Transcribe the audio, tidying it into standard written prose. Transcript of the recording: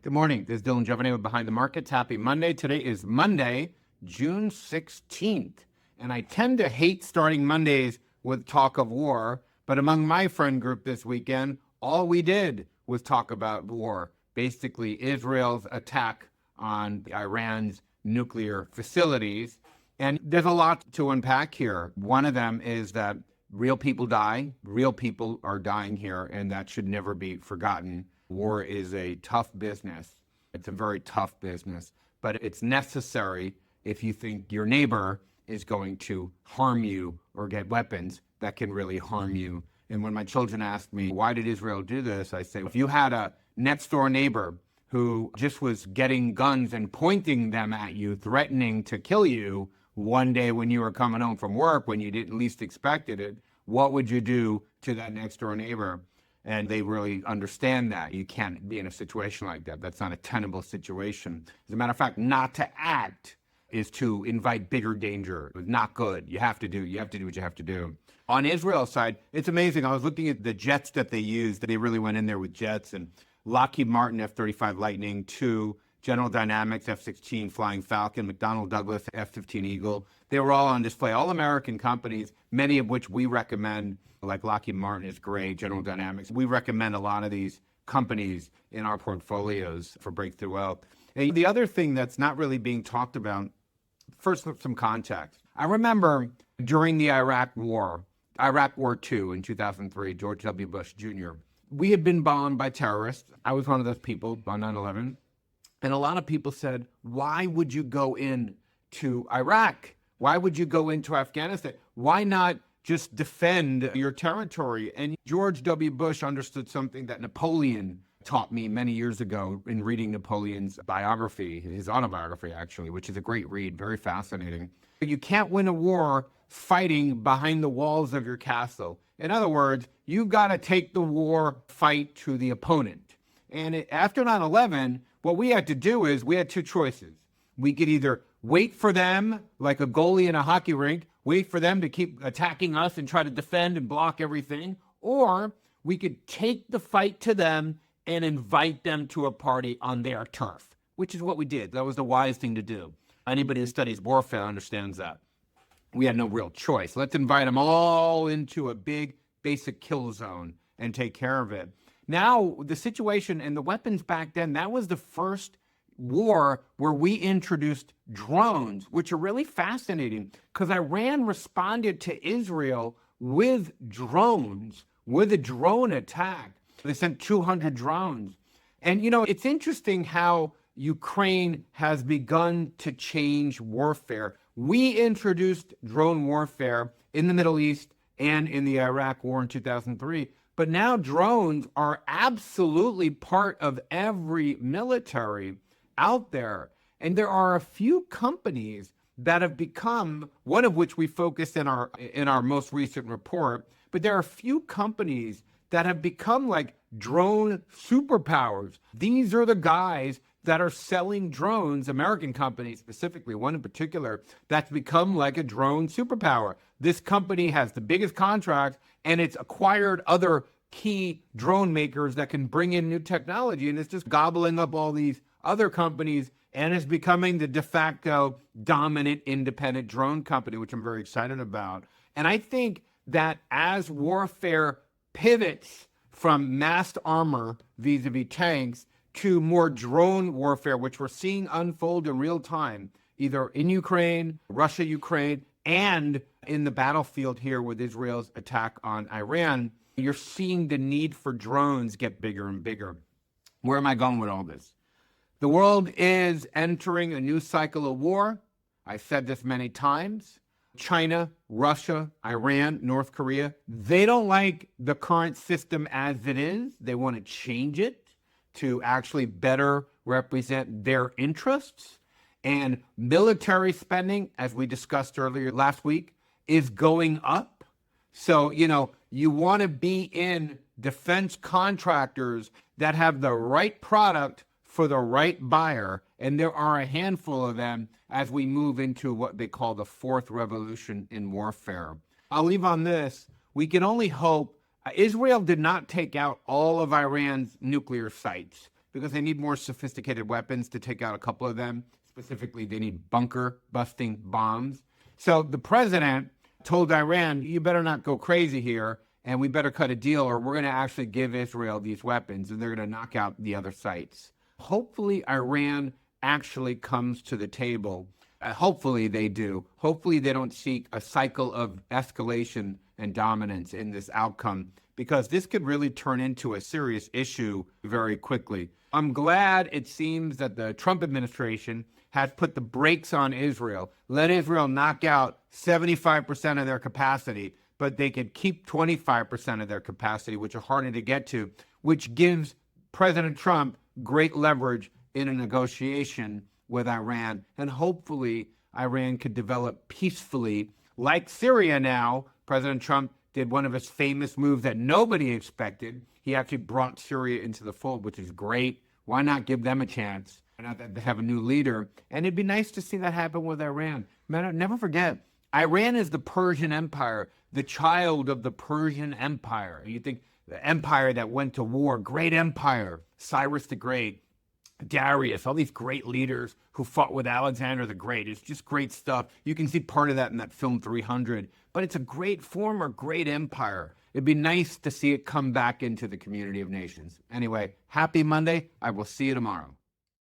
Good morning. This is Dylan Jovine with Behind the Markets. Happy Monday. Today is Monday, June 16th. And I tend to hate starting Mondays with talk of war. But among my friend group this weekend, all we did was talk about war. Basically, Israel's attack on Iran's nuclear facilities. And there's a lot to unpack here. One of them is that real people die. Real people are dying here, and that should never be forgotten. War is a tough business. It's a very tough business, but it's necessary if you think your neighbor is going to harm you or get weapons that can really harm you. And when my children ask me, why did Israel do this? I say, if you had a next door neighbor who just was getting guns and pointing them at you, threatening to kill you one day when you were coming home from work, when you didn't least expected it, what would you do to that next door neighbor? And they really understand that. You can't be in a situation like that. That's not a tenable situation. As a matter of fact, not to act is to invite bigger danger. It's not good. You have to do what you have to do. On Israel's side, it's amazing. I was looking at the jets that they used. They really went in there with jets, and Lockheed Martin F-35 Lightning II, General Dynamics F-16 Flying Falcon, McDonnell Douglas F-15 Eagle. They were all on display, all American companies, many of which we recommend, like Lockheed Martin is great, General Dynamics. We recommend a lot of these companies in our portfolios for breakthrough wealth. And the other thing that's not really being talked about, first, some context. I remember during the Iraq War II in 2003, George W. Bush Jr., we had been bombed by terrorists. I was one of those people on 9/11. And a lot of people said, why would you go in to Iraq? Why would you go into Afghanistan? Why not just defend your territory? And George W. Bush understood something that Napoleon taught me many years ago in reading Napoleon's biography, his autobiography, actually, which is a great read, very fascinating. You can't win a war fighting behind the walls of your castle. In other words, you've got to take the war fight to the opponent. And after 9/11, what we had to do is we had two choices. We could either wait for them, like a goalie in a hockey rink, wait for them to keep attacking us and try to defend and block everything, or we could take the fight to them and invite them to a party on their turf, which is what we did. That was the wise thing to do. Anybody who studies warfare understands that. We had no real choice. Let's invite them all into a big basic kill zone and take care of it. Now, the situation and the weapons back then, that was the first war where we introduced drones, which are really fascinating because Iran responded to Israel with drones, with a drone attack. They sent 200 drones. And, it's interesting how Ukraine has begun to change warfare. We introduced drone warfare in the Middle East and in the Iraq War in 2003. But now drones are absolutely part of every military out there. And there are a few companies that have become, one of which we focused in our most recent report, but there are a few companies that have become like drone superpowers. These are the guys that are selling drones, American companies specifically, one in particular, that's become like a drone superpower. This company has the biggest contracts, and it's acquired other key drone makers that can bring in new technology, and it's just gobbling up all these other companies, and it's becoming the de facto dominant independent drone company, which I'm very excited about. And I think that as warfare pivots from massed armor vis-a-vis tanks to more drone warfare, which we're seeing unfold in real time, either in Ukraine, Russia, Ukraine, and in the battlefield here with Israel's attack on Iran, you're seeing the need for drones get bigger and bigger. Where am I going with all this? The world is entering a new cycle of war. I've said this many times. China, Russia, Iran, North Korea, they don't like the current system as it is. They want to change it to actually better represent their interests. And military spending, as we discussed earlier last week, is going up. So, you want to be in defense contractors that have the right product for the right buyer. And there are a handful of them as we move into what they call the fourth revolution in warfare. I'll leave on this. We can only hope. Israel did not take out all of Iran's nuclear sites. because they need more sophisticated weapons to take out a couple of them. Specifically, they need bunker busting bombs. So the president told Iran, you better not go crazy here, and we better cut a deal, or we're going to actually give Israel these weapons, and they're going to knock out the other sites. Hopefully, Iran actually comes to the table. Hopefully they do. Hopefully they don't seek a cycle of escalation and dominance in this outcome, because this could really turn into a serious issue very quickly. I'm glad it seems that the Trump administration has put the brakes on Israel, let Israel knock out 75% of their capacity, but they could keep 25% of their capacity, which are harder to get to, which gives President Trump great leverage in a negotiation with Iran. And hopefully Iran could develop peacefully, like Syria now. President Trump did one of his famous moves that nobody expected. He actually brought Syria into the fold, which is great. Why not give them a chance? Now that they have a new leader. And it'd be nice to see that happen with Iran. Man, never forget, Iran is the Persian Empire, the child of the Persian Empire. You think the empire that went to war, great empire, Cyrus the Great, Darius, all these great leaders who fought with Alexander the Great. It's just great stuff. You can see part of that in that film 300. But it's a great former great empire. It'd be nice to see it come back into the community of nations. Anyway, happy Monday. I will see you tomorrow.